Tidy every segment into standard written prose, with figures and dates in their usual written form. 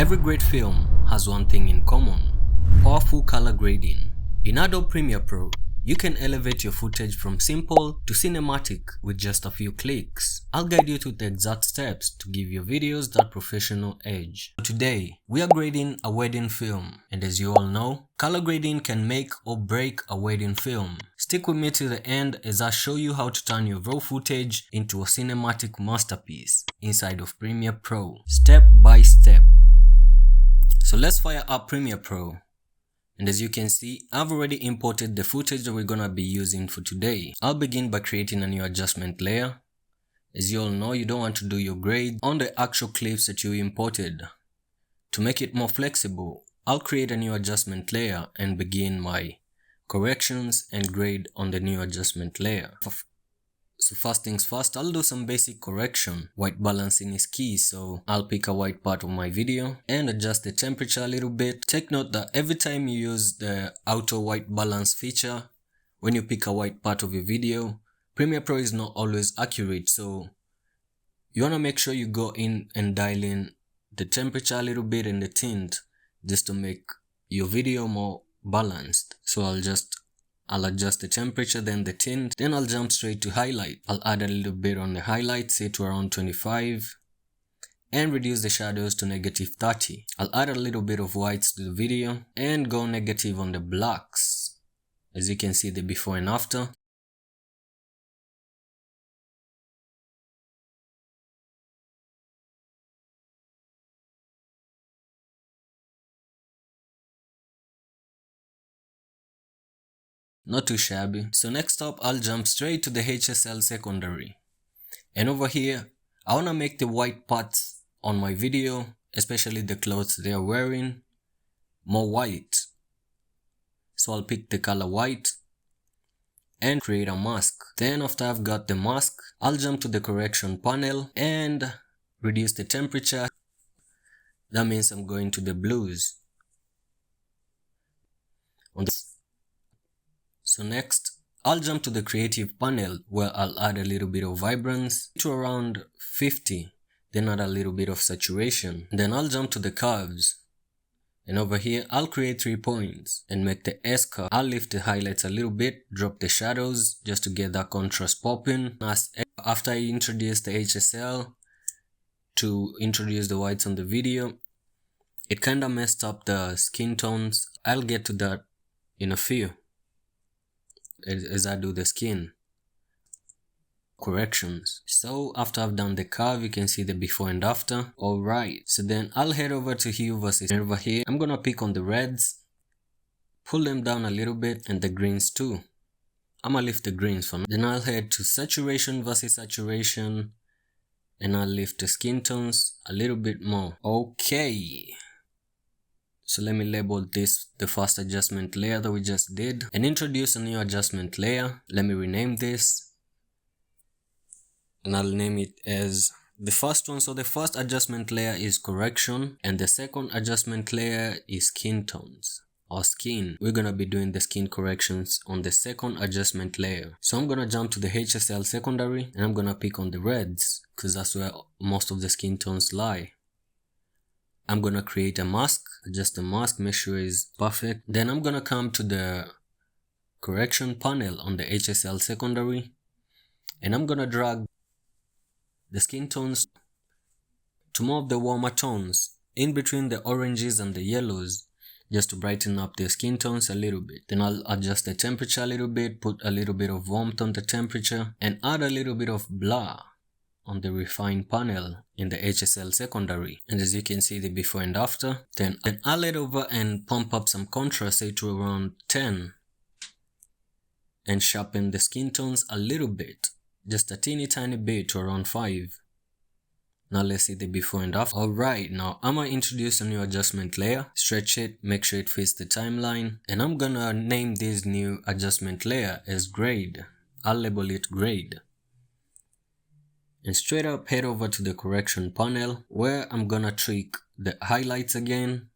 Every great film has one thing in common: powerful color grading. In Adobe Premiere Pro, you can elevate your footage from simple to cinematic with just a few clicks. I'll guide you through the exact steps to give your videos that professional edge. Today, we are grading a wedding film, and as you all know, color grading can make or break a wedding film. Stick with me to the end as I show you how to turn your raw footage into a cinematic masterpiece inside of Premiere Pro, step by step. So let's fire up Premiere Pro. And as you can see, I've already imported the footage that we're gonna be using for today. I'll begin by creating a new adjustment layer. As you all know, you don't want to do your grade on the actual clips that you imported. To make it more flexible, I'll create a new adjustment layer and begin my corrections and grade on the new adjustment layer. So first things first, I'll do some basic correction. White balancing is key, so I'll pick a white part of my video and adjust the temperature a little bit. Take note that every time you use the auto white balance feature, when you pick a white part of your video, Premiere Pro is not always accurate, so you want to make sure you go in and dial in the temperature a little bit and the tint just to make your video more balanced. So I'll adjust the temperature, then the tint, then I'll jump straight to highlight. I'll add a little bit on the highlight, say to around 25, and reduce the shadows to -30. I'll add a little bit of whites to the video and go negative on the blacks. As you can see, the before and after. Not too shabby. So next up, I'll jump straight to the HSL secondary. And over here, I want to make the white parts on my video, especially the clothes they are wearing, more white. So I'll pick the color white and create a mask. Then after I've got the mask, I'll jump to the correction panel and reduce the temperature. That means I'm going to the blues. So next, I'll jump to the creative panel where I'll add a little bit of vibrance to around 50, then add a little bit of saturation. Then I'll jump to the curves, and over here I'll create 3 points and make the S curve. I'll lift the highlights a little bit, drop the shadows just to get that contrast popping. After I introduce the HSL to introduce the whites on the video, it kinda messed up the skin tones. I'll get to that in a few as I do the skin corrections. So after I've done the curve, you can see the before and after. Alright, so then I'll head over to hue versus. Over here, I'm gonna pick on the reds, pull them down a little bit, and the greens too. I'm gonna lift the greens for now. Then I'll head to saturation versus saturation, and I'll lift the skin tones a little bit more. Okay. So let me label this the first adjustment layer that we just did and introduce a new adjustment layer. Let me rename this and I'll name it as the first one. So the first adjustment layer is correction and the second adjustment layer is skin tones or skin. We're gonna be doing the skin corrections on the second adjustment layer. So I'm gonna jump to the HSL secondary and I'm gonna pick on the reds because that's where most of the skin tones lie. I'm gonna create a mask, adjust the mask, make sure it's perfect. Then I'm gonna come to the correction panel on the HSL secondary and I'm gonna drag the skin tones to more of the warmer tones in between the oranges and the yellows just to brighten up the skin tones a little bit. Then I'll adjust the temperature a little bit, put a little bit of warmth on the temperature and add a little bit of blur on the refine panel in the HSL secondary. And as you can see the before and after, then I'll head over and pump up some contrast, say to around 10 and sharpen the skin tones a little bit, just a teeny tiny bit to around 5. Now let's see the before and after. Alright, now I'm gonna introduce a new adjustment layer, stretch it, make sure it fits the timeline, and I'm gonna name this new adjustment layer as grade. I'll label it grade. And straight up head over to the correction panel where I'm gonna tweak the highlights again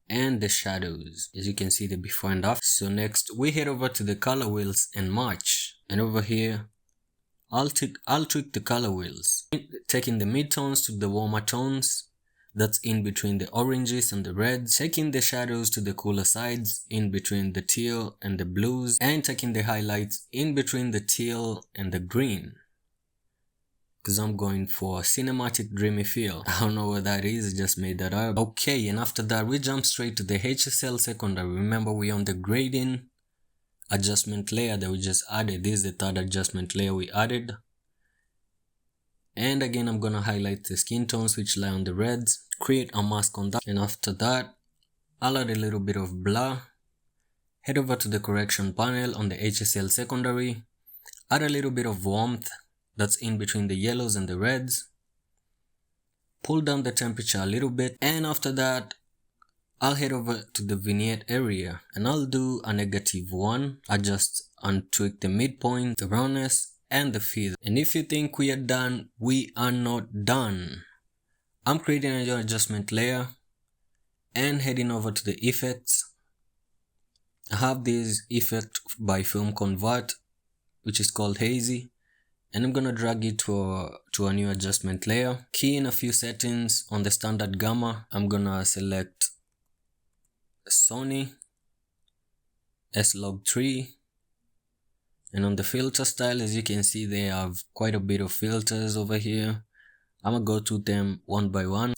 and the shadows. As you can see the before and after. So next we head over to the color wheels and match. And over here I'll tweak the color wheels, taking the mid-tones to the warmer tones, that's in between the oranges and the reds, taking the shadows to the cooler sides in between the teal and the blues, and taking the highlights in between the teal and the green. Because I'm going for a cinematic dreamy feel. I don't know what that is, I just made that up. Okay, and after that we jump straight to the HSL secondary. Remember, we're on the grading adjustment layer that we just added. This is the third adjustment layer we added. And again, I'm gonna highlight the skin tones which lie on the reds, create a mask on that, and after that I'll add a little bit of blur. Head over to the correction panel on the HSL secondary, add a little bit of warmth that's in between the yellows and the reds, pull down the temperature a little bit, and after that I'll head over to the vignette area and I'll do a -1, adjust and tweak the midpoint, the roundness, and the feather. And if you think we are done, we are not done. I'm creating an adjustment layer and heading over to the effects. I have this effect by Film Convert, which is called Hazy, and I'm gonna drag it to a new adjustment layer. Key in a few settings. On the standard gamma, I'm gonna select Sony S-Log3, and on the filter style, as you can see, they have quite a bit of filters over here. I'm gonna go to them one by one.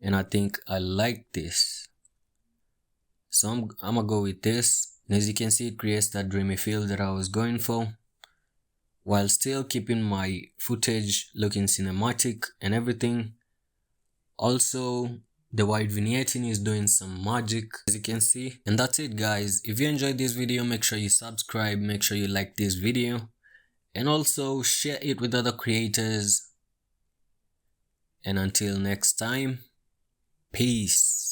And I think I like this, so I'm gonna go with this. And as you can see, it creates that dreamy feel that I was going for, while still keeping my footage looking cinematic and everything. Also, the white vignetting is doing some magic, as you can see. And that's it, guys. If you enjoyed this video, make sure you subscribe, make sure you like this video, and also share it with other creators. And until next time, peace.